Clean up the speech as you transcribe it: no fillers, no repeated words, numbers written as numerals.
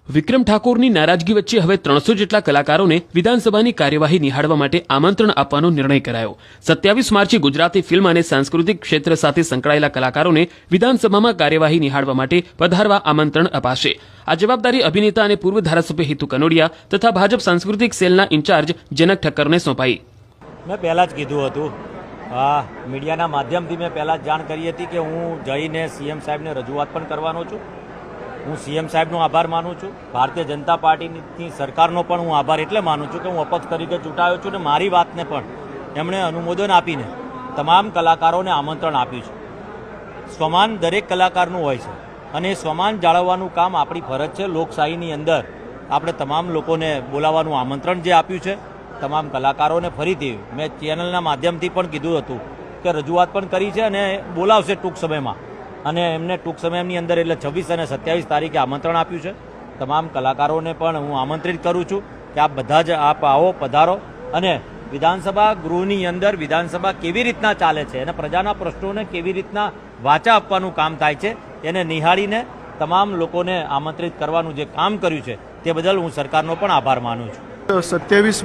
વિક્રમ ઠાકોરની નારાજગી વચ્ચે હવે 300 જેટલા કલાકારોને વિધાનસભાની કાર્યવાહી નિહાળવા માટે આમંત્રણ આપવાનો નિર્ણય કરાયો। 27 માર્ચે ગુજરાતી ફિલ્મ અને સાંસ્કૃતિક ક્ષેત્ર સાથે સંકળાયેલા કલાકારોને વિધાનસભામાં કાર્યવાહી નિહાળવા માટે પધારવા આમંત્રણ અપાશે। આ જવાબદારી અભિનેતા અને પૂર્વ ધારાસભ્ય હિતુ કનોડિયા તથા ભાજપ સાંસ્કૃતિક સેલના ઇન્ચાર્જ જનક ઠક્કરને સોંપાઈ। મેં પહેલાં જ કીધું હતું, મીડિયાના માધ્યમથી મેં પહેલાં જ જાણ કરી હતી કે હું જઈને સીએમ સાહેબને રજૂઆત પણ કરવાનો છું। હું સીએમ સાહેબનો આભાર માનું છું, ભારતીય જનતા પાર્ટીની સરકારનો પણ હું આભાર એટલે માનું છું કે હું અપક્ષ તરીકે ચૂંટાયો છું ને મારી વાતને પણ એમણે અનુમોદન આપીને તમામ કલાકારોને આમંત્રણ આપ્યું છે। સ્વમાન દરેક કલાકારનું હોય છે અને એ સ્વમાન જાળવવાનું કામ આપણી ફરજ છે। લોકશાહીની અંદર આપણે તમામ લોકોને બોલાવવાનું આમંત્રણ જે આપ્યું છે તમામ કલાકારોને ફરીથી મેં ચેનલના માધ્યમથી પણ કીધું હતું કે રજૂઆત પણ કરી છે અને બોલાવશે ટૂંક સમયમાં, અને એમને ટૂંક સમયની અંદર એટલે 26 અને 27 તારીખે આમંત્રણ આપ્યું છે। તમામ કલાકારોને પણ હું આમંત્રિત કરું છું કે આપ બધા જ આપ આવો, પધારો અને વિધાનસભા ગૃહની અંદર વિધાનસભા કેવી રીતના ચાલે છે અને પ્રજાના પ્રશ્નોને કેવી રીતના વાચા આપવાનું કામ થાય છે એને નિહાળીને તમામ લોકોને આમંત્રિત કરવાનું જે કામ કર્યું છે તે બદલ હું સરકારનો પણ આભાર માનું છું। 27